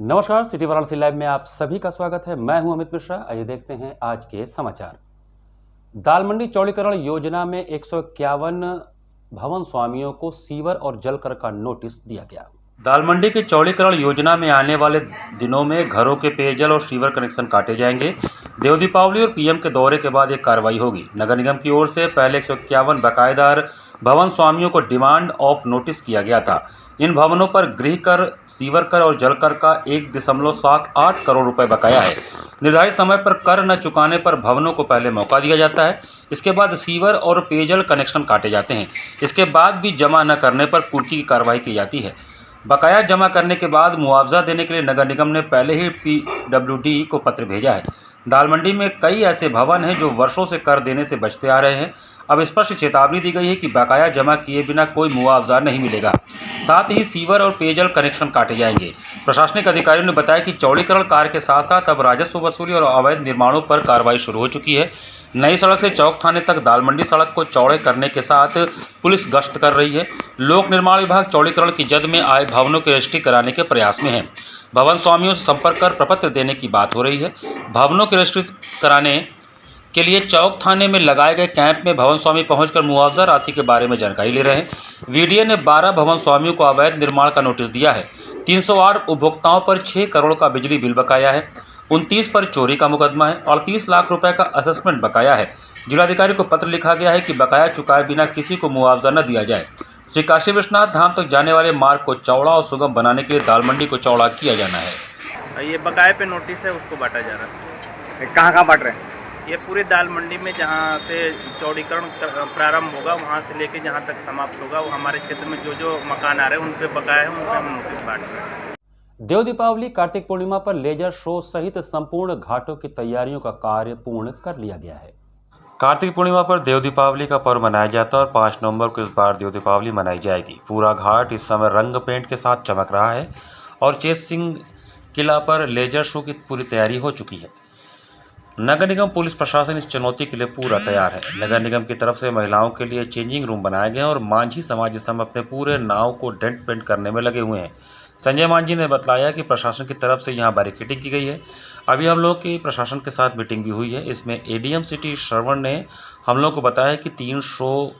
नमस्कार, city Varanasi live में आप सभी का स्वागत है। मैं हूं अमित मिश्रा। आइए देखते हैं आज के समाचार। दाल मंडी चौड़ीकरण योजना में 151 भवन स्वामियों को सीवर और जल कर का नोटिस दिया गया। दाल मंडी के चौड़ीकरण योजना में आने वाले दिनों में घरों के पेयजल और सीवर कनेक्शन काटे जाएंगे। देव दीपावली और पीएम के दौरे के बाद एक कार्रवाई होगी। नगर निगम की ओर से पहले 151 बकायेदार भवन स्वामियों को डिमांड ऑफ नोटिस किया गया था। इन भवनों पर गृह कर, सीवर कर और जल कर का 1.78 करोड़ रुपए बकाया है। निर्धारित समय पर कर न चुकाने पर भवनों को पहले मौका दिया जाता है। इसके बाद सीवर और पेयजल कनेक्शन काटे जाते हैं। इसके बाद भी जमा न करने पर कुर्की की कार्रवाई की जाती है। बकाया जमा करने के बाद मुआवजा देने के लिए नगर निगम ने पहले ही PWD को पत्र भेजा है। दाल मंडी में कई ऐसे भवन हैं जो वर्षों से कर देने से बचते आ रहे हैं। अब स्पष्ट चेतावनी दी गई है कि बकाया जमा किए बिना कोई मुआवजा नहीं मिलेगा। साथ ही सीवर और पेयजल कनेक्शन काटे जाएंगे। प्रशासनिक अधिकारियों ने बताया कि चौड़ीकरण कार्य के साथ साथ अब राजस्व वसूली और अवैध निर्माणों पर कार्रवाई शुरू हो चुकी है। नई सड़क से चौक थाने तक दाल मंडी सड़क को चौड़े करने के साथ पुलिस गश्त कर रही है। लोक निर्माण विभाग चौड़ीकरण की जद में आए भवनों की रजिस्ट्री कराने के प्रयास में है। भवन स्वामियों से संपर्क कर प्रपत्र देने की बात हो रही है। भवनों की रजिस्ट्री कराने के लिए चौक थाने में लगाए गए कैंप में भवन स्वामी पहुंचकर मुआवजा राशि के बारे में जानकारी ले रहे हैं। वीडीए ने 12 भवन स्वामियों को अवैध निर्माण का नोटिस दिया है। 308 उपभोक्ताओं पर 6 करोड़ का बिजली बिल बकाया है। 29 पर चोरी का मुकदमा है और 30 लाख रुपए का असेसमेंट बकाया है। जिलाधिकारी को पत्र लिखा गया है कि बकाया चुकाए बिना किसी को मुआवजा न दिया जाए। श्री काशी विश्वनाथ धाम तक जाने वाले मार्ग को चौड़ा और सुगम बनाने के लिए दाल मंडी को चौड़ा किया जाना है। ये बकाये पे नोटिस है, उसको बांटा जा रहा है। कहाँ बांट रहे हैं? ये पूरे दाल मंडी में जहाँ से चौड़ीकरण प्रारंभ होगा वहाँ से लेके जहाँ तक समाप्त होगा, वो हमारे क्षेत्र में जो जो मकान आ रहे हैं उन पे बकाया है, उन पे हम नोटिस बांट रहे हैं। देव दीपावली, कार्तिक पूर्णिमा पर लेजर शो सहित संपूर्ण घाटों की तैयारियों का कार्य पूर्ण कर लिया गया है। कार्तिक पूर्णिमा पर देव दीपावली का पर्व मनाया जाता है और 5 नवंबर को इस बार देव दीपावली मनाई जाएगी। पूरा घाट इस समय रंग पेंट के साथ चमक रहा है और चेत सिंह किला पर लेजर शो की पूरी तैयारी हो चुकी है। नगर निगम पुलिस प्रशासन इस चुनौती के लिए पूरा तैयार है। नगर निगम की तरफ से महिलाओं के लिए चेंजिंग रूम बनाए गए हैं और मांझी समाज इस समय अपने पूरे नाव को डेंट पेंट करने में लगे हुए हैं। संजय मांझी ने बताया कि प्रशासन की तरफ से यहाँ बैरिकेडिंग की गई है। अभी हम लोग की प्रशासन के साथ मीटिंग भी हुई है। इसमें ADM सिटी श्रवण ने हम लोग को बताया कि 3 शो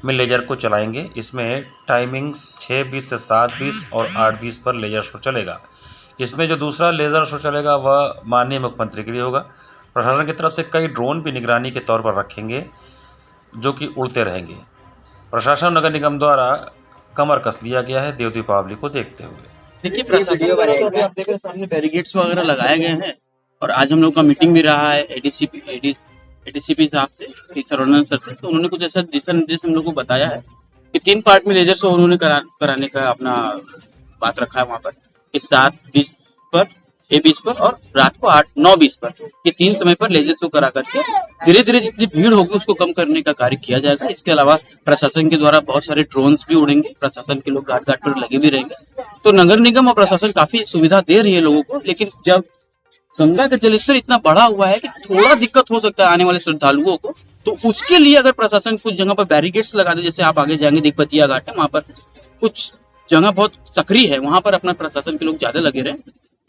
में लेजर को चलाएंगे। इसमें टाइमिंग्स 6:20 से 7:20 और 8:20 पर लेजर शो चलेगा। इसमें जो दूसरा लेजर शो चलेगा वह माननीय मुख्यमंत्री के लिए होगा। प्रशासन की तरफ से कई ड्रोन भी निगरानी के तौर पर रखेंगे जो कि उड़ते रहेंगे। प्रशासन नगर निगम द्वारा कमर कस लिया गया है देव दीपावली को देखते हुए। देखिए, प्रशासन द्वारा तो अभी आप देख रहे हैं सामने बैरिकेड्स वगैरह लगाए गए हैं और आज हम लोग का मीटिंग भी रहा है ADCP साहब से, सर्वनंदन सर से। तो उन्होंने कुछ ऐसा दिशा निर्देश हम लोग को बताया है कि 3 पार्ट में लेजर शो उन्होंने कराने का अपना बात रखा है वहाँ पर, कि 7:20 पर, 6:20 पर और रात को 9:20 पर, ये 3 समय पर लेजर शो करा करके धीरे धीरे जितनी भीड़ होगी उसको कम करने का कार्य किया जाएगा। इसके अलावा प्रशासन के द्वारा बहुत सारे ड्रोन्स भी उड़ेंगे, प्रशासन के लोग घाट पर लगे भी रहेंगे। तो नगर निगम और प्रशासन काफी सुविधा दे रही है लोगों को, लेकिन जब गंगा का जलस्तर इतना बढ़ा हुआ है कि थोड़ा दिक्कत हो सकता है आने वाले श्रद्धालुओं को, तो उसके लिए अगर प्रशासन कुछ जगह पर बैरिकेड्स लगा दे, जैसे आप आगे जाएंगे दिग्बतिया घाट है, वहां पर कुछ जगह बहुत सक्रिय है, वहां पर अपना प्रशासन के लोग ज्यादा लगे रहे,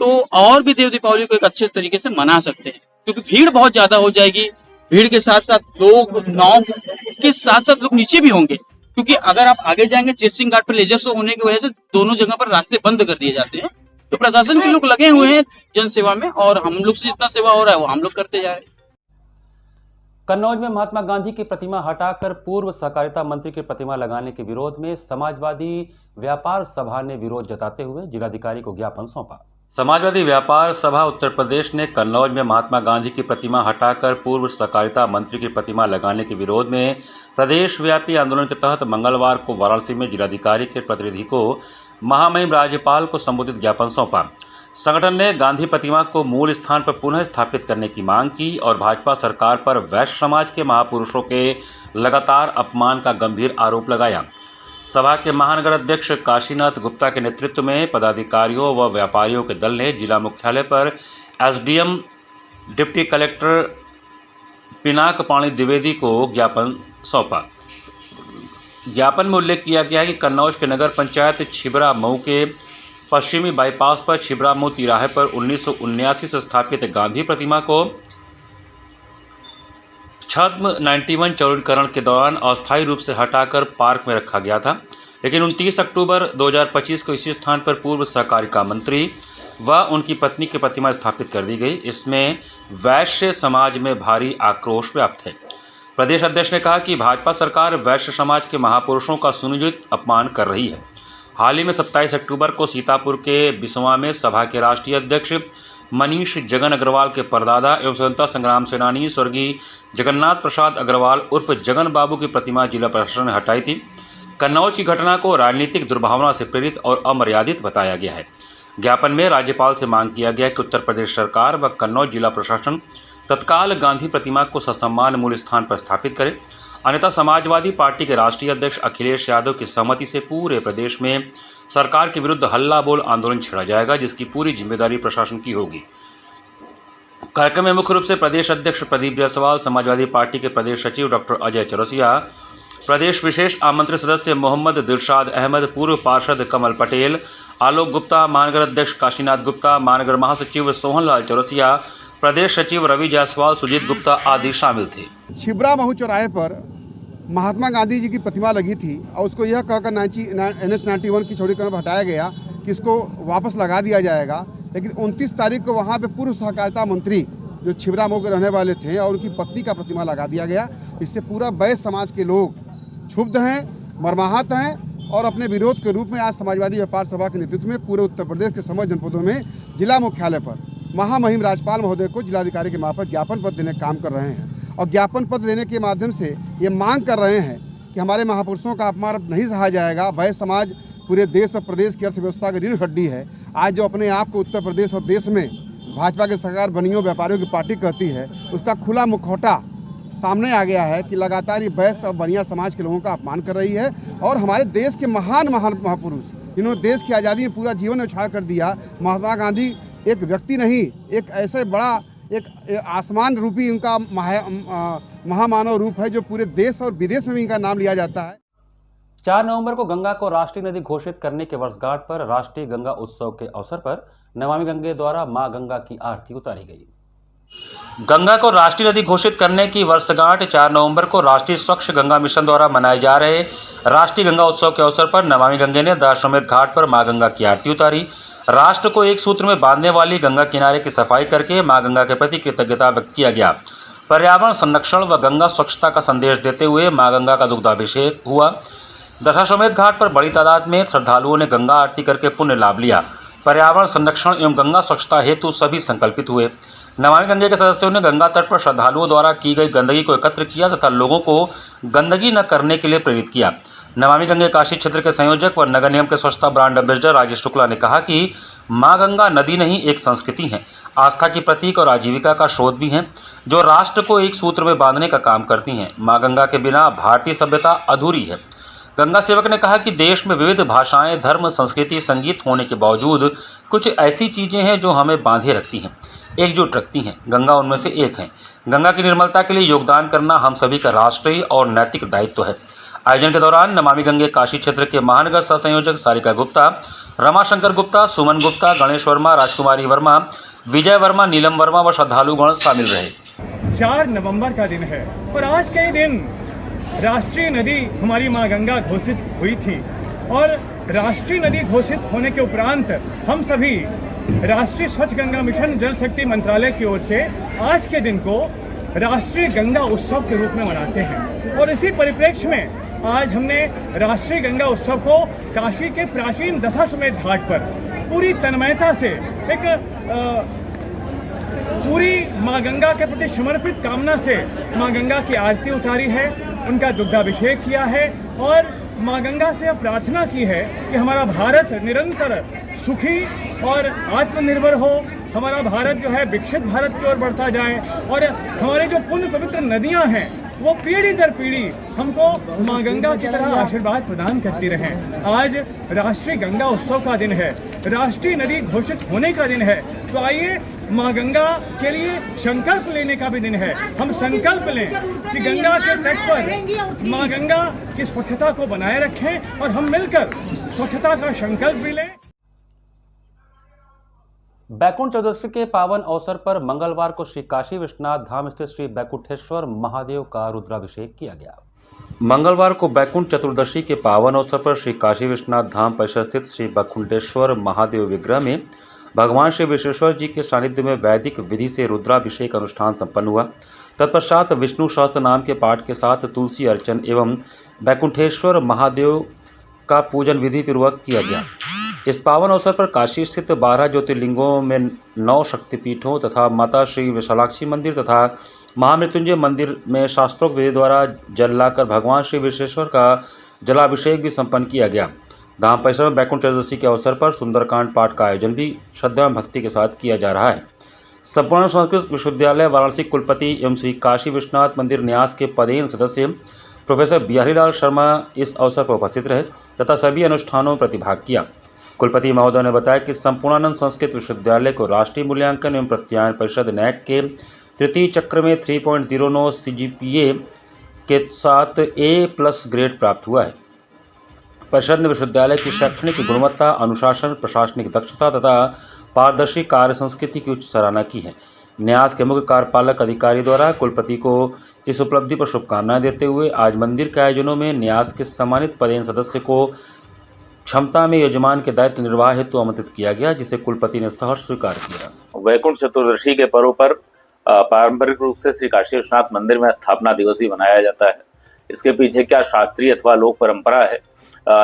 तो और भी देव दीपावली को एक अच्छे तरीके से मना सकते हैं। क्योंकि भीड़ बहुत ज्यादा हो जाएगी, भीड़ के साथ साथ लोग नाव के साथ साथ लोग नीचे भी होंगे, क्योंकि अगर आप आगे जाएंगे चेत सिंह घाट पर लेजर शो होने की वजह से दोनों जगह पर रास्ते बंद कर दिए जाते हैं। तो प्रशासन के लोग लगे हुए हैं जन सेवा में और हम लोग से जितना सेवा हो रहा है वो हम लोग करते जा रहे हैं। कन्नौज में महात्मा गांधी की प्रतिमा हटाकर पूर्व सहकारिता मंत्री की प्रतिमा लगाने के विरोध में समाजवादी व्यापार सभा ने विरोध जताते हुए जिलाधिकारी को ज्ञापन सौंपा। समाजवादी व्यापार सभा उत्तर प्रदेश ने कन्नौज में महात्मा गांधी की प्रतिमा हटाकर पूर्व सहकारिता मंत्री की प्रतिमा लगाने के विरोध में प्रदेश व्यापी आंदोलन के तहत मंगलवार को वाराणसी में जिलाधिकारी के प्रतिनिधि को महामहिम राज्यपाल को संबोधित ज्ञापन सौंपा। संगठन ने गांधी प्रतिमा को मूल स्थान पर पुनः स्थापित करने की मांग की और भाजपा सरकार पर वैश्य समाज के महापुरुषों के लगातार अपमान का गंभीर आरोप लगाया। सभा के महानगर अध्यक्ष काशीनाथ गुप्ता के नेतृत्व में पदाधिकारियों व व्यापारियों के दल ने जिला मुख्यालय पर SDM डिप्टी कलेक्टर पिनाक पाणी द्विवेदी को ज्ञापन सौंपा। ज्ञापन में उल्लेख किया गया है कि कन्नौज के नगर पंचायत छिबरा मऊ के पश्चिमी बाईपास पर छिबरामऊ तिराहे पर 1979 से स्थापित गांधी प्रतिमा को छद्म 91 चौड़ीकरण के दौरान अस्थायी रूप से हटाकर पार्क में रखा गया था, लेकिन 29 अक्टूबर 2025 को इसी स्थान पर पूर्व सहकारिता मंत्री व उनकी पत्नी की प्रतिमा स्थापित कर दी गई। इसमें वैश्य समाज में भारी आक्रोश व्याप्त है। प्रदेश अध्यक्ष ने कहा कि भाजपा सरकार वैश्य समाज के महापुरुषों का सुनियोजित अपमान कर रही है। हाल ही में 27 अक्टूबर को सीतापुर के बिसवा में सभा के राष्ट्रीय अध्यक्ष मनीष जगन अग्रवाल के परदादा एवं स्वतंत्रता संग्राम सेनानी स्वर्गीय जगन्नाथ प्रसाद अग्रवाल उर्फ जगन बाबू की प्रतिमा जिला प्रशासन ने हटाई थी। कन्नौज की घटना को राजनीतिक दुर्भावना से प्रेरित और अमर्यादित बताया गया है। ज्ञापन में राज्यपाल से मांग किया गया कि उत्तर प्रदेश सरकार व कन्नौज जिला प्रशासन तत्काल गांधी प्रतिमा को ससम्मान मूल स्थान पर स्थापित करे, अन्यथा समाजवादी पार्टी के राष्ट्रीय अध्यक्ष अखिलेश यादव की सहमति से पूरे प्रदेश में सरकार के विरुद्ध हल्ला बोल आंदोलन छेड़ा जाएगा, जिसकी पूरी जिम्मेदारी प्रशासन की होगी। कार्यक्रम में मुख्य रूप से प्रदेश अध्यक्ष प्रदीप जायसवाल, समाजवादी पार्टी के प्रदेश सचिव डॉक्टर अजय चौरसिया, प्रदेश विशेष आमंत्रित सदस्य मोहम्मद दिलशाद अहमद, पूर्व पार्षद कमल पटेल, आलोक गुप्ता, महानगर अध्यक्ष काशीनाथ गुप्ता, महानगर महासचिव सोहनलाल चौरसिया, प्रदेश सचिव रवि जायसवाल, सुजीत गुप्ता आदि शामिल थे। छिबरामऊ चौराहे पर महात्मा गांधी जी की प्रतिमा लगी थी और उसको यह कहकर NH 91 की चौड़ीकरण पर हटाया गया कि इसको वापस लगा दिया जाएगा, लेकिन 29 तारीख को वहाँ पे पूर्व सहकारिता मंत्री जो छिबरामऊ के रहने वाले थे और उनकी पत्नी का प्रतिमा लगा दिया गया। इससे पूरा वैश्य समाज के लोग क्षुब्ध हैं, मर्माहत हैं और अपने विरोध के रूप में आज समाजवादी व्यापार सभा के नेतृत्व में पूरे उत्तर प्रदेश के समस्त जनपदों में जिला मुख्यालय पर महामहिम राज्यपाल महोदय को जिलाधिकारी के मार्फत ज्ञापन पत्र देने का काम कर रहे हैं और ज्ञापन पत्र देने के माध्यम से ये मांग कर रहे हैं कि हमारे महापुरुषों का अपमान नहीं सहा जाएगा। वैश्य समाज पूरे देश और प्रदेश की अर्थव्यवस्था की रीढ़ हड्डी है। आज जो अपने आप को उत्तर प्रदेश और देश में भाजपा के सरकार बनियों व्यापारियों की पार्टी कहती है, उसका खुला मुखौटा सामने आ गया है कि लगातार ये वैश्य और बनिया समाज के लोगों का अपमान कर रही है। और हमारे देश के महान महापुरुष जिन्होंने देश की आज़ादी में पूरा जीवन न्यौछावर कर दिया, महात्मा गांधी एक व्यक्ति नहीं, एक ऐसे बड़ा एक आसमान रूपी उनका महामानव रूप है जो पूरे देश और विदेश में भी इनका नाम लिया जाता है। 4 नवंबर को गंगा को राष्ट्रीय नदी घोषित करने के वर्षगांठ पर राष्ट्रीय गंगा उत्सव के अवसर पर नमामि गंगे द्वारा मां गंगा की आरती उतारी गई। गंगा को राष्ट्रीय नदी घोषित करने की वर्षगांठ 4 नवंबर को राष्ट्रीय स्वच्छ गंगा मिशन द्वारा मनाए जा रहे राष्ट्रीय गंगा उत्सव के अवसर पर नमामि गंगे ने दशाश्वमेध घाट पर मां गंगा की आरती उतारी। राष्ट्र को एक सूत्र में बांधने वाली गंगा किनारे की सफाई करके मां गंगा के प्रति कृतज्ञता व्यक्त किया गया। पर्यावरण संरक्षण व गंगा स्वच्छता का संदेश देते हुए मां गंगा का दुग्धाभिषेक हुआ। दशाश्वमेध घाट पर बड़ी तादाद में श्रद्धालुओं ने गंगा आरती करके पुण्य लाभ लिया। पर्यावरण संरक्षण एवं गंगा स्वच्छता हेतु सभी संकल्पित हुए। नमामि गंगे के सदस्यों ने गंगा तट पर श्रद्धालुओं द्वारा की गई गंदगी को एकत्र किया तथा लोगों को गंदगी न करने के लिए प्रेरित किया। नमामि गंगे काशी क्षेत्र के संयोजक व नगर निगम के स्वच्छता ब्रांड एम्बेसडर राजेश शुक्ला ने कहा कि मां गंगा नदी नहीं एक संस्कृति है, आस्था की प्रतीक और आजीविका का स्रोत भी हैं, जो राष्ट्र को एक सूत्र में बांधने का काम करती हैं। मां गंगा के बिना भारतीय सभ्यता अधूरी है। गंगा सेवक ने कहा कि देश में विविध भाषाएं, धर्म, संस्कृति, संगीत होने के बावजूद कुछ ऐसी चीज़ें हैं जो हमें बांधे रखती हैं, एकजुट रखती हैं। गंगा उनमें से एक है। गंगा की निर्मलता के लिए योगदान करना हम सभी का राष्ट्रीय और नैतिक दायित्व है। आयोजन के दौरान नमामि गंगे काशी क्षेत्र के महानगर सह संयोजक सारिका गुप्ता, रमाशंकर गुप्ता, सुमन गुप्ता, गणेश वर्मा, राजकुमारी वर्मा, विजय वर्मा, नीलम वर्मा व श्रद्धालुगण शामिल रहे। 4 नवंबर का दिन है और आज के दिन राष्ट्रीय नदी हमारी मां गंगा घोषित हुई थी और राष्ट्रीय नदी घोषित होने के उपरांत हम सभी राष्ट्रीय स्वच्छ गंगा मिशन जल शक्ति मंत्रालय की ओर से आज के दिन को राष्ट्रीय गंगा उत्सव के रूप में मनाते हैं। और इसी परिप्रेक्ष्य में आज हमने राष्ट्रीय गंगा उत्सव को काशी के प्राचीन दशाश्वमेध घाट पर पूरी तन्मयता से एक पूरी मां गंगा के प्रति समर्पित कामना से मां गंगा की आरती उतारी है, उनका दुग्धाभिषेक किया है और मां गंगा से प्रार्थना की है कि हमारा भारत निरंतर सुखी और आत्मनिर्भर हो, हमारा भारत जो है विकसित भारत की ओर बढ़ता जाए और हमारे जो पुण्य पवित्र नदियां हैं वो पीढ़ी दर पीढ़ी हमको मां गंगा की तरह आशीर्वाद प्रदान करती रहें। आज राष्ट्रीय गंगा उत्सव का दिन है, राष्ट्रीय नदी घोषित होने का दिन है, तो आइए मां गंगा के लिए संकल्प लेने का भी दिन है। हम संकल्प लें कि गंगा के तट पर मां गंगा की स्वच्छता को बनाए रखें और हम मिलकर स्वच्छता का संकल्प भी लें। बैकुंठ चतुर्दशी के पावन अवसर पर मंगलवार को श्री काशी विश्वनाथ धाम स्थित श्री बैकुंठेश्वर महादेव का रुद्राभिषेक किया गया। मंगलवार को बैकुंठ चतुर्दशी के पावन अवसर पर श्री काशी विश्वनाथ धाम परिसर स्थित श्री बैकुंठेश्वर महादेव विग्रह में भगवान श्री विश्वेश्वर जी के सानिध्य में वैदिक विधि से रुद्राभिषेक अनुष्ठान संपन्न हुआ। तत्पश्चात विष्णु सहस्त्र नाम के पाठ के साथ तुलसी अर्चन एवं बैकुंठेश्वर महादेव का पूजन विधि पूर्वक किया गया। इस पावन अवसर पर काशी स्थित 12 ज्योतिर्लिंगों में 9 शक्तिपीठों तथा माता श्री विशालाक्षी मंदिर तथा महामृत्युंजय मंदिर में शास्त्रोक्त विधि द्वारा जल लाकर भगवान श्री विश्वेश्वर का जलाभिषेक भी संपन्न किया गया। धाम परिसर में बैकुंठ चतुर्दशी के अवसर पर सुंदरकांड पाठ का आयोजन भी श्रद्धा एवं भक्ति के साथ किया जा रहा है। संपूर्ण संस्कृत विश्वविद्यालय वाराणसी कुलपति एवं श्री काशी विश्वनाथ मंदिर न्यास के पदेन सदस्य प्रोफेसर बिहारीलाल शर्मा इस अवसर पर उपस्थित रहे तथा सभी अनुष्ठानों में प्रतिभाग किया। कुलपति महोदय ने बताया कि संपूर्णानंद संस्कृत विश्वविद्यालय को राष्ट्रीय मूल्यांकन एवं प्रत्यायन परिषद नैक के तृतीय चक्र में 3.09 CGPA के साथ A+ ग्रेड प्राप्त हुआ है। परिषद ने विश्वविद्यालय की शैक्षणिक गुणवत्ता, अनुशासन, प्रशासनिक दक्षता तथा पारदर्शी कार्य संस्कृति की उच्च सराहना की है। न्यास के मुख्य कार्यपालक अधिकारी द्वारा कुलपति को इस उपलब्धि पर शुभकामनाएं देते हुए आज मंदिर के आयोजनों में न्यास के सम्मानित पदेन सदस्य को क्षमता में यजमान के दायित्व निर्वाह हेतु आमंत्रित किया गया, जिसे कुलपति ने सहर्ष स्वीकार किया। वैकुंठ चतुर्दशी के पर्व पर पारंपरिक रूप से श्री काशी विश्वनाथ मंदिर में स्थापना दिवस ही मनाया जाता है। इसके पीछे क्या शास्त्रीय अथवा लोक परंपरा है,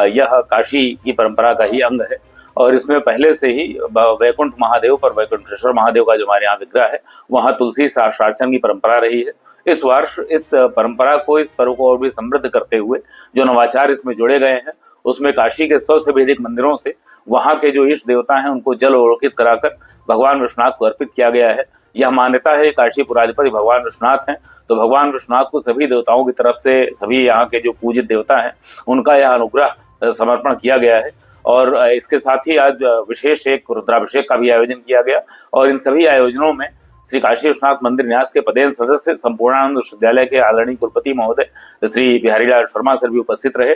यह काशी की परंपरा का ही अंग है और इसमें पहले से ही वैकुंठ महादेव पर वैकुंठेश्वर महादेव का जो हमारे यहाँ विग्रह है वहाँ तुलसी शार्चन की परंपरा रही है। इस वर्ष इस परंपरा को, इस पर्व को और भी समृद्ध करते हुए जो नवाचार इसमें जोड़े गए हैं उसमें काशी के 100 से भी अधिक मंदिरों से वहाँ के जो इष्ट देवता हैं उनको जल अवलोकित कराकर भगवान विश्वनाथ को अर्पित किया गया है। यह मान्यता है काशी पुराधिपति भगवान विश्वनाथ हैं, तो भगवान विश्वनाथ को सभी देवताओं की तरफ से सभी यहाँ के जो पूजित देवता हैं उनका यह अनुग्रह समर्पण किया गया है। और इसके साथ ही आज विशेष एक रुद्राभिषेक का भी आयोजन किया गया और इन सभी आयोजनों में श्री काशी विश्वनाथ मंदिर न्यास के पदेन सदस्य संपूर्णानंद विश्वविद्यालय के आदरणीय कुलपति महोदय श्री बिहारीलाल शर्मा सर भी उपस्थित रहे।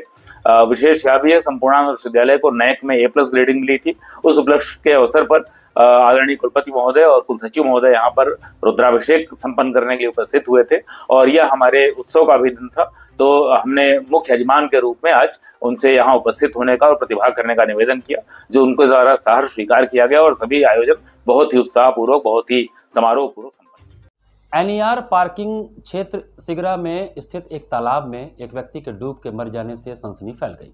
विशेष यह भी है, संपूर्णानंद विश्वविद्यालय को नैक में A+ ग्रेडिंग मिली थी। उस उपलक्ष्य के अवसर पर आदरणीय कुलपति महोदय और कुलसचिव महोदय यहाँ पर रुद्राभिषेक संपन्न करने के लिए उपस्थित हुए थे और यह हमारे उत्सव का भी दिन था, तो हमने मुख्य यजमान के रूप में आज उनसे यहाँ उपस्थित होने का और प्रतिभाग करने का निवेदन किया, जो उनको द्वारा सहर्ष स्वीकार किया गया और सभी आयोजन बहुत ही उत्साहपूर्वक, बहुत ही समारोहपूर्वक संपन्न। NER पार्किंग क्षेत्र सिगरा में स्थित एक तालाब में एक व्यक्ति के डूब के मर जाने से सनसनी फैल गई।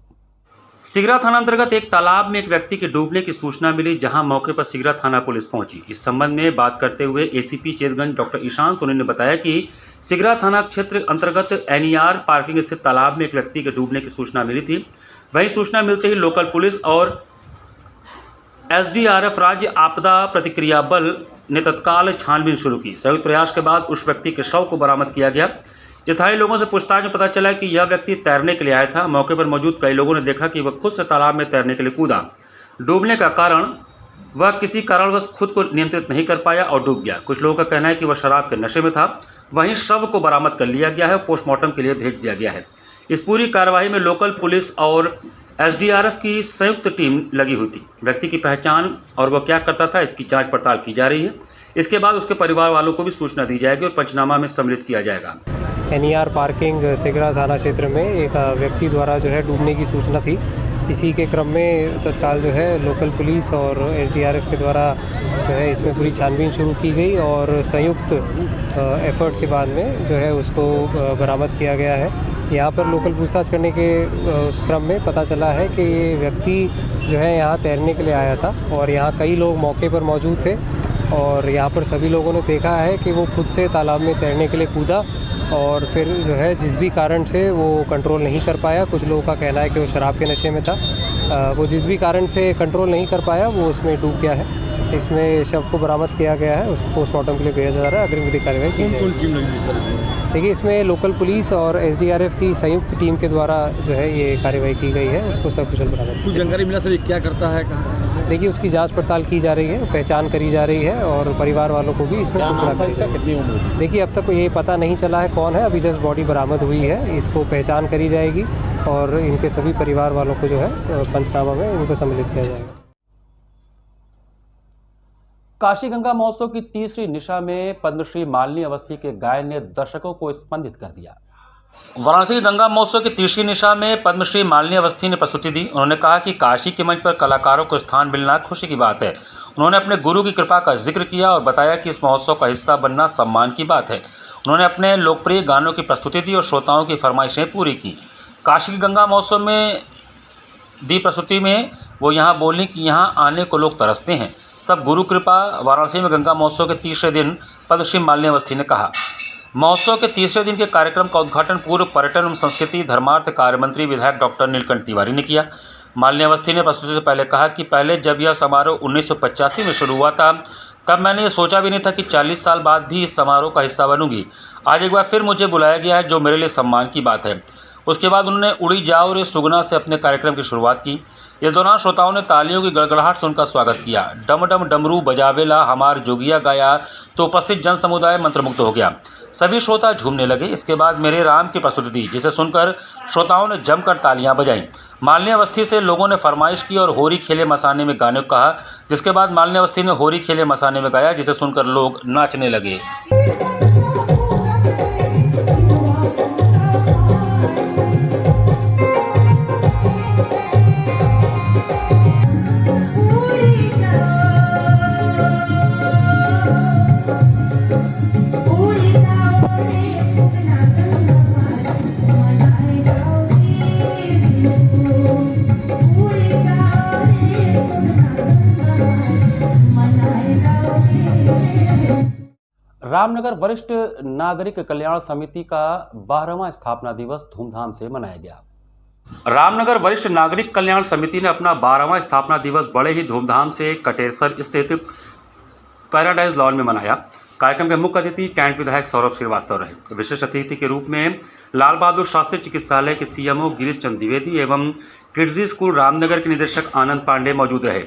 सिगरा थाना अंतर्गत एक तालाब में एक व्यक्ति के डूबने की सूचना मिली, जहां मौके पर सिगरा थाना पुलिस पहुंची। इस संबंध में बात करते हुए ACP चेतगंज डॉक्टर ईशान सोनी ने बताया कि सिगरा थाना क्षेत्र अंतर्गत NER पार्किंग स्थित तालाब में एक व्यक्ति के डूबने की सूचना मिली थी। वही सूचना मिलते ही लोकल पुलिस और SDRF राज्य आपदा प्रतिक्रिया बल ने तत्काल छानबीन शुरू की। संयुक्त प्रयास के बाद उस व्यक्ति के शव को बरामद किया गया। स्थानीय लोगों से पूछताछ में पता चला कि यह व्यक्ति तैरने के लिए आया था। मौके पर मौजूद कई लोगों ने देखा कि वह खुद से तालाब में तैरने के लिए कूदा। डूबने का कारण वह किसी कारणवश खुद को नियंत्रित नहीं कर पाया और डूब गया। कुछ लोगों का कहना है कि वह शराब के नशे में था। वहीं शव को बरामद कर लिया गया है और पोस्टमार्टम के लिए भेज दिया गया है। इस पूरी कार्रवाई में लोकल पुलिस और SDRF की संयुक्त टीम लगी हुई थी। व्यक्ति की पहचान और वह क्या करता था इसकी जांच पड़ताल की जा रही है। इसके बाद उसके परिवार वालों को भी सूचना दी जाएगी और पंचनामा में सम्मिलित किया जाएगा। NER पार्किंग सिगरा थाना क्षेत्र में एक व्यक्ति द्वारा जो है डूबने की सूचना थी। इसी के क्रम में तत्काल जो है लोकल पुलिस और SDRF के द्वारा जो है इसमें पूरी छानबीन शुरू की गई और संयुक्त एफर्ट के बाद में जो है उसको बरामद किया गया है। यहाँ पर लोकल पूछताछ करने के उस क्रम में पता चला है कि ये व्यक्ति जो है यहाँ तैरने के लिए आया था और यहाँ कई लोग मौके पर मौजूद थे और यहाँ पर सभी लोगों ने देखा है कि वो खुद से तालाब में तैरने के लिए कूदा और फिर जो है जिस भी कारण से वो कंट्रोल नहीं कर पाया। कुछ लोगों का कहना है कि वो शराब के नशे में था। वो जिस भी कारण से कंट्रोल नहीं कर पाया वो उसमें डूब गया है। इसमें शव को बरामद किया गया है, उसको पोस्टमार्टम के लिए भेजा जा रहा है। अग्रिम विधिक कार्रवाई की जाएगी। देखिए इसमें लोकल पुलिस और SDRF की संयुक्त टीम के द्वारा जो है ये कार्रवाई की गई है, उसको सकुशल बरामद। कुछ जानकारी मिला सर क्या करता है, कहाँ? देखिए उसकी जांच पड़ताल की जा रही है, पहचान करी जा रही है और परिवार वालों को भी इसमें सूचना करी जा रही है। देखिए अब तक ये पता नहीं चला है कौन है, अभी जस्ट बॉडी बरामद हुई है, इसको पहचान करी जाएगी और इनके सभी परिवार वालों को जो है पंचनामा में इनको सम्मिलित किया जाएगा। काशी गंगा महोत्सव की तीसरी निशा में पद्मश्री मालिनी अवस्थी के गायन ने दर्शकों को स्पंदित कर दिया। वाराणसी गंगा महोत्सव की तीसरी निशा में पद्मश्री मालिनी अवस्थी ने प्रस्तुति दी। उन्होंने कहा कि काशी के मंच पर कलाकारों को स्थान मिलना खुशी की बात है। उन्होंने अपने गुरु की कृपा का जिक्र किया और बताया कि इस महोत्सव का हिस्सा बनना सम्मान की बात है। उन्होंने अपने लोकप्रिय गानों की प्रस्तुति दी और श्रोताओं की फरमाइशें पूरी की। काशी की गंगा महोत्सव में दी प्रस्तुति में वो यहाँ बोली कि यहाँ आने को लोग तरसते हैं, सब गुरु कृपा। वाराणसी में गंगा महोत्सव के तीसरे दिन पद्मश्री मालिनी अवस्थी ने कहा। महोत्सव के तीसरे दिन के कार्यक्रम का उद्घाटन पूर्व पर्यटन एवं संस्कृति धर्मार्थ कार्य मंत्री विधायक डॉक्टर नीलकंठ तिवारी ने किया। मालिनी अवस्थी ने प्रस्तुति से पहले कहा कि पहले जब यह समारोह 1985 में शुरू हुआ था तब मैंने ये सोचा भी नहीं था कि 40 साल बाद भी इस समारोह का हिस्सा बनूंगी। आज एक बार फिर मुझे बुलाया गया है, जो मेरे लिए सम्मान की बात है। उसके बाद उन्होंने उड़ी जाओ रे सुगना से अपने कार्यक्रम की शुरुआत की। इस दौरान श्रोताओं ने तालियों की गड़गड़ाहट से उनका स्वागत किया। डम डम डमरू बजावेला हमार जोगिया गाया तो उपस्थित जन समुदाय मंत्रमुग्ध हो गया। सभी श्रोता झूमने लगे। इसके बाद मेरे राम की प्रस्तुति दी, जिसे सुनकर श्रोताओं ने जमकर तालियां बजाईं। मालिनी अवस्थी से लोगों ने फरमाइश की और होरी खेले मसाने में गाने को कहा, जिसके बाद मालिनी अवस्थी ने होरी खेले मसाने में गाया, जिसे सुनकर लोग नाचने लगे। रामनगर वरिष्ठ नागरिक कल्याण समिति का 12वां स्थापना दिवस धूमधाम से मनाया गया। रामनगर वरिष्ठ नागरिक कल्याण समिति ने अपना 12वां स्थापना दिवस बड़े ही धूमधाम से कटेसर स्थित पैराडाइज लॉन में मनाया। कार्यक्रम के मुख्य अतिथि कैंट विधायक सौरभ श्रीवास्तव रहे। विशेष अतिथि के रूप में लाल बहादुर शास्त्री चिकित्सालय के सीएमओ गिरीश चंद्र द्विवेदी एवं किड्जी स्कूल रामनगर के निदेशक आनंद पांडे मौजूद रहे।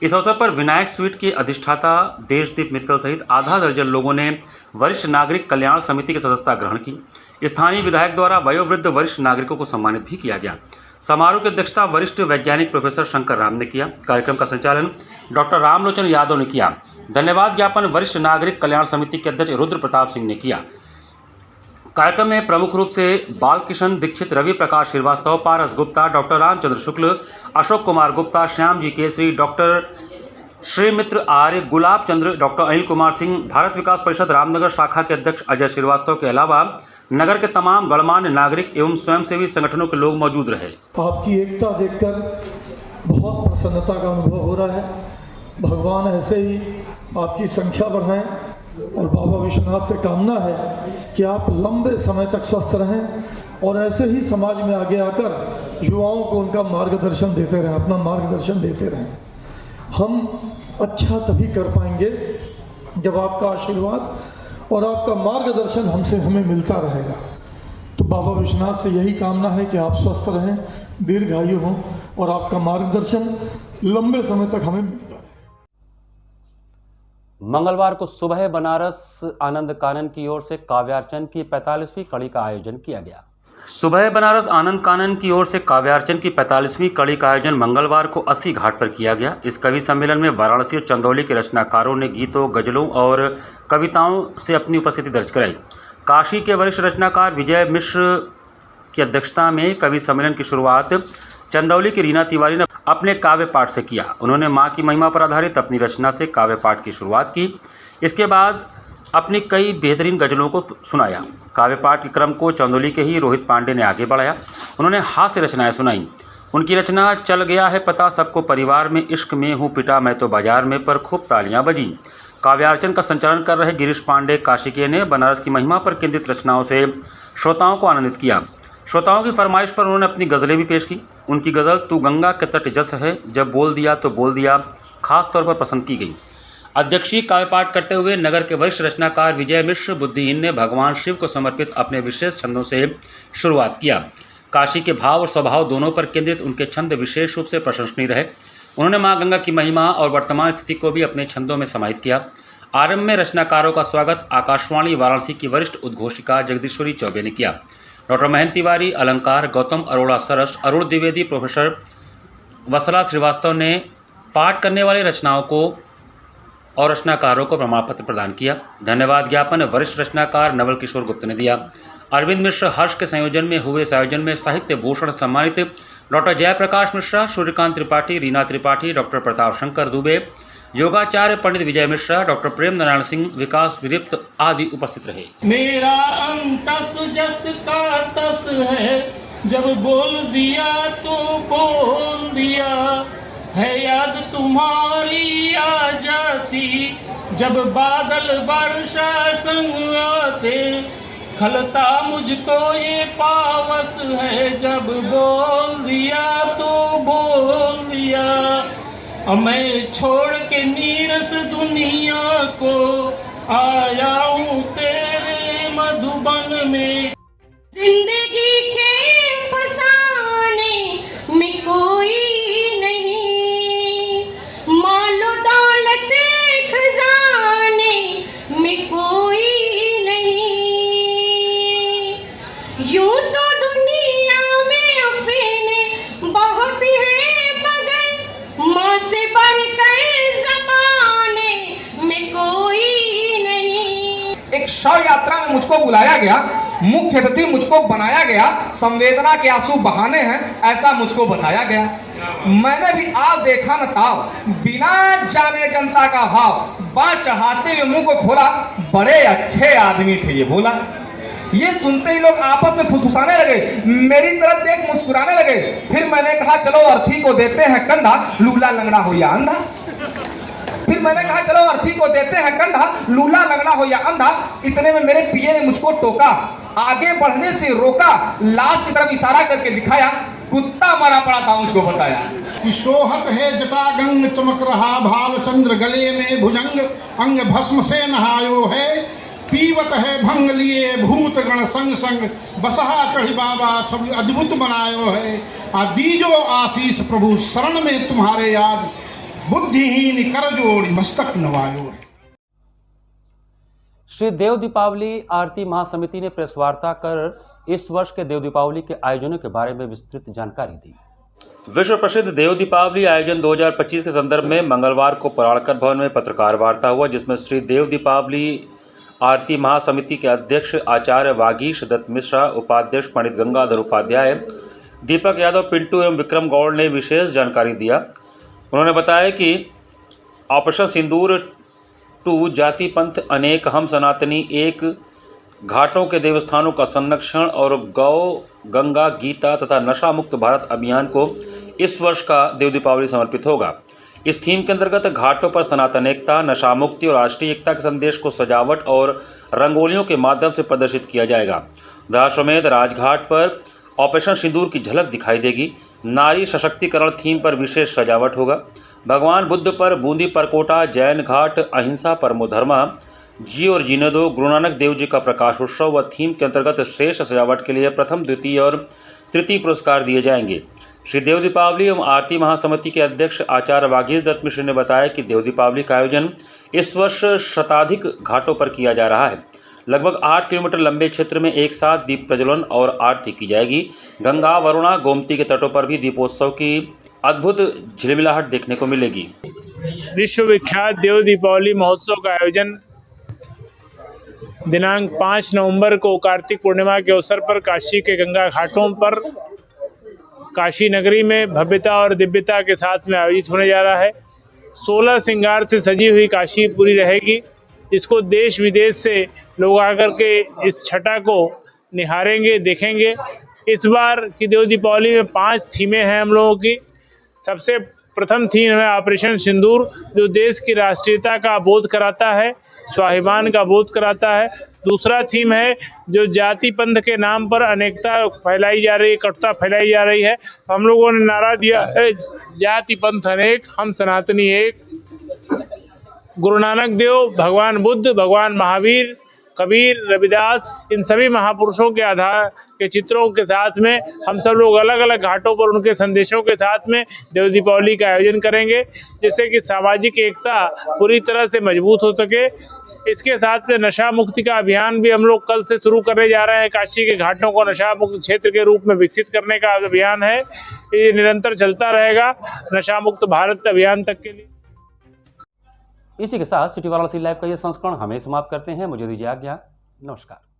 इस अवसर पर विनायक स्वीट के अधिष्ठाता देशदीप मित्तल सहित आधा दर्जन लोगों ने वरिष्ठ नागरिक कल्याण समिति की सदस्यता ग्रहण की। स्थानीय विधायक द्वारा वयोवृद्ध वरिष्ठ नागरिकों को सम्मानित भी किया गया। समारोह की अध्यक्षता वरिष्ठ वैज्ञानिक प्रोफेसर शंकर राम ने किया। कार्यक्रम का संचालन डॉक्टर रामलोचन यादव ने किया। धन्यवाद ज्ञापन वरिष्ठ नागरिक कल्याण समिति के अध्यक्ष रुद्र प्रताप सिंह ने किया। कार्यक्रम में प्रमुख रूप से बालकिशन दीक्षित, रवि प्रकाश श्रीवास्तव, पारस गुप्ता, डॉक्टर रामचंद्र शुक्ल, अशोक कुमार गुप्ता, श्याम जी केसरी, डॉक्टर श्रीमित्र आर्य, गुलाब चंद्र, डॉक्टर अनिल कुमार सिंह, भारत विकास परिषद रामनगर शाखा के अध्यक्ष अजय श्रीवास्तव के अलावा नगर के तमाम गणमान्य नागरिक एवं स्वयंसेवी संगठनों के लोग मौजूद रहे। आपकी एकता देखकर बहुत प्रसन्नता का अनुभव हो रहा है। भगवान ऐसे ही आपकी संख्या बढ़ाएं और बाबा विश्वनाथ से कामना है कि आप लंबे समय तक स्वस्थ रहें और ऐसे ही समाज में आगे आकर युवाओं को उनका मार्गदर्शन देते रहें, अपना मार्गदर्शन देते रहें। हम अच्छा तभी कर पाएंगे जब आपका आशीर्वाद और आपका मार्गदर्शन हमें मिलता रहेगा। तो बाबा विश्वनाथ से यही कामना है कि आप स्वस्थ रहें, दीर्घायु हों और आपका मार्गदर्शन लंबे समय तक हमें मिलता रहे। मंगलवार को सुबह बनारस आनंद कानन की ओर से काव्यार्चन की 45वीं कड़ी का आयोजन किया गया। सुबह बनारस आनंद कानन की ओर से काव्यार्चन की 45वीं कड़ी का आयोजन मंगलवार को 80 घाट पर किया गया। इस कवि सम्मेलन में वाराणसी और चंदौली के रचनाकारों ने गीतों, गजलों और कविताओं से अपनी उपस्थिति दर्ज कराई। काशी के वरिष्ठ रचनाकार विजय मिश्र की अध्यक्षता में कवि सम्मेलन की शुरुआत चंदौली की रीना तिवारी ने अपने काव्य पाठ से किया। उन्होंने माँ की महिमा पर आधारित अपनी रचना से काव्य पाठ की शुरुआत की। इसके बाद अपनी कई बेहतरीन गजलों को सुनाया। काव्य पाठ के क्रम को चंदौली के ही रोहित पांडे ने आगे बढ़ाया। उन्होंने हास्य रचनाएं सुनाई। उनकी रचना चल गया है पता सबको परिवार में, इश्क में हूँ पिटा मैं तो बाजार में पर खूब तालियां बजी। काव्यार्चन का संचालन कर रहे गिरीश पांडे काशिके ने बनारस की महिमा पर केंद्रित रचनाओं से श्रोताओं को आनंदित किया। श्रोताओं की फरमाइश पर उन्होंने अपनी गज़लें भी पेश की। उनकी गज़ल तू गंगा के तट जस है, जब बोल दिया तो बोल दिया, खास तौर पर पसंद की गई। अध्यक्षीय काव्य पाठ करते हुए नगर के वरिष्ठ रचनाकार विजय मिश्र बुद्धिहीन ने भगवान शिव को समर्पित अपने विशेष छंदों से शुरुआत किया। काशी के भाव और स्वभाव दोनों पर केंद्रित उनके छंद विशेष रूप से प्रशंसनीय रहे। उन्होंने माँ गंगा की महिमा और वर्तमान स्थिति को भी अपने छंदों में समाहित किया। आरंभ में रचनाकारों का स्वागत आकाशवाणी वाराणसी की वरिष्ठ उद्घोषिका जगदीश्वरी चौबे ने किया। डॉक्टर महेंद्र तिवारी अलंकार, गौतम अरोड़ा सरस, अरुण द्विवेदी, प्रोफेसर वसला श्रीवास्तव ने पाठ करने वाले रचनाओं को और रचनाकारों को प्रमाण पत्र प्रदान किया। धन्यवाद ज्ञापन वरिष्ठ रचनाकार नवल किशोर गुप्त ने दिया। अरविंद मिश्र हर्ष के संयोजन में हुए इस आयोजन में साहित्य भूषण सम्मानित डॉक्टर जयप्रकाश मिश्रा, सूर्यकांत त्रिपाठी, रीना त्रिपाठी, डॉक्टर प्रताप शंकर दुबे, योगाचार्य पंडित विजय मिश्रा, डॉक्टर प्रेम नारायण सिंह, विकास विदीप्त आदि उपस्थित रहे। मेरा अंतस जस का तस है, जब बोल दिया तो बोल दिया है, याद तुम्हारी आ जाती जब बादल वर्षा संग आते, खलता मुझको ये पावस है, जब बोल दिया तो बोल दिया। अब मैं छोड़ के नीरस दुनिया को आया हूँ तेरे मधुबन में। जिंदगी के फसाने में कोई नहीं, मालो दौलत खजाने में कोई नहीं, यूं तो दुनिया में अफीने बहुत है मगर माँ से बढ़कर ज़माने में कोई नहीं। एक शव यात्रा में मुझको बुलाया गया, मुख्य अतिथि मुझको बनाया गया, संवेदना के आंसू बहाने हैं ऐसा मुझको बताया गया। मैंने भी आप देखा न ताव, बिना जाने जनता का भाव, बाँह चढ़ाते हुए मुंह को खोला, बड़े अच्छे आदमी थे ये बोला। ये सुनते ही लोग आपस में फुसफुसाने लगे, मेरी तरफ देख मुस्कुराने लगे। फिर मैंने कहा चलो अर्थी को देते हैं कंधा, लूला लंगड़ा हो या अंधा। फिर मैंने कहा चलो अर्थी को देते हैं कंधा, लूला लंगड़ा हो या अंधा। इतने में मेरे पिए ने मुझको टोका, आगे बढ़ने से रोका, लाश की तरफ इशारा करके दिखाया, कुत्ता मरा पड़ा था मुझको बताया। कि सोहत है जटा गंग चमक रहा भाल चंद्र, गले में भुजंग अंग भस्म से नहायो है, पीवत है भंग लिए भूत गण संग संग, बसहा चढ़ी बाबा छवि अद्भुत बनायो है। आ दीजो आशीष प्रभु शरण में तुम्हारे याद, बुद्धिहीन कर जोड़ मस्तक नवायो है। श्री देव दीपावली आरती महासमिति ने प्रेस वार्ता कर इस वर्ष के देव दीपावली के आयोजनों के बारे में विस्तृत जानकारी दी। विश्व प्रसिद्ध देव दीपावली आयोजन 2025 के संदर्भ में मंगलवार को पराड़कर भवन में पत्रकार वार्ता हुआ, जिसमें श्री देव दीपावली आरती महासमिति के अध्यक्ष आचार्य वागीश दत्त मिश्रा, उपाध्यक्ष पंडित गंगाधर उपाध्याय, दीपक यादव, पिंटू एवं विक्रम गौड़ ने विशेष जानकारी दिया। उन्होंने बताया कि ऑपरेशन सिंदूर 2 जाति पंथ अनेक हम सनातनी एक, घाटों के देवस्थानों का संरक्षण और गौ गंगा गीता तथा नशा मुक्त भारत अभियान को इस वर्ष का देव दीपावली समर्पित होगा। इस थीम के अंतर्गत घाटों पर सनातन एकता, नशा मुक्ति और राष्ट्रीय एकता के संदेश को सजावट और रंगोलियों के माध्यम से प्रदर्शित किया जाएगा। दशाश्वमेध राजघाट पर ऑपरेशन सिंदूर की झलक दिखाई देगी। नारी सशक्तिकरण थीम पर विशेष सजावट होगा। भगवान बुद्ध पर बूंदी परकोटा, जैन घाट अहिंसा परमो धर्मा, जी और जीने दो, गुरु नानक देव जी का प्रकाश उत्सव व थीम के अंतर्गत श्रेष्ठ सजावट के लिए प्रथम, द्वितीय और तृतीय पुरस्कार दिए जाएंगे। श्री देव दीपावली एवं आरती महासमिति के अध्यक्ष आचार्य वागीश दत्त मिश्र ने बताया कि देव दीपावली का आयोजन इस वर्ष शताधिक घाटों पर किया जा रहा है। लगभग 8 किलोमीटर लंबे क्षेत्र में एक साथ दीप प्रज्वलन और आरती की जाएगी। गंगा, वरुणा, गोमती के तटों पर भी दीपोत्सव की अद्भुत झिलमिलाहट देखने को मिलेगी। विश्व विख्यात देव दीपावली महोत्सव का आयोजन दिनांक 5 नवंबर को कार्तिक पूर्णिमा के अवसर पर काशी के गंगा घाटों पर काशी नगरी में भव्यता और दिव्यता के साथ में आयोजित होने जा रहा है। 16 श्रृंगार से सजी हुई काशी पूरी रहेगी। इसको देश विदेश से लोग आकर के इस छटा को निहारेंगे, देखेंगे। इस बार की देव दीपावली में 5 थीमें हैं हम लोगों की। सबसे प्रथम थीम है ऑपरेशन सिंदूर, जो देश की राष्ट्रीयता का बोध कराता है, स्वाभिमान का बोध कराता है। दूसरा थीम है जो जाति पंथ के नाम पर अनेकता फैलाई जा रही है, कटुता फैलाई जा रही है। हम लोगों ने नारा दिया है जाति पंथ अनेक, हम सनातनी एक। गुरु नानक देव, भगवान बुद्ध, भगवान महावीर, कबीर, रविदास, इन सभी महापुरुषों के आधार के चित्रों के साथ में हम सब लोग अलग अलग घाटों पर उनके संदेशों के साथ में देव दीपावली का आयोजन करेंगे, जिससे कि सामाजिक एकता पूरी तरह से मजबूत हो सके। इसके साथ में नशा मुक्ति का अभियान भी हम लोग कल से शुरू करने जा रहे हैं। काशी के घाटों को नशा मुक्त क्षेत्र के रूप में विकसित करने का अभियान है, ये निरंतर चलता रहेगा नशा मुक्त भारत अभियान तक के लिए। इसी के साथ सिटी वाराणसी लाइव का ये संस्करण हमें समाप्त करते हैं। मुझे दीजिए आज्ञा। नमस्कार।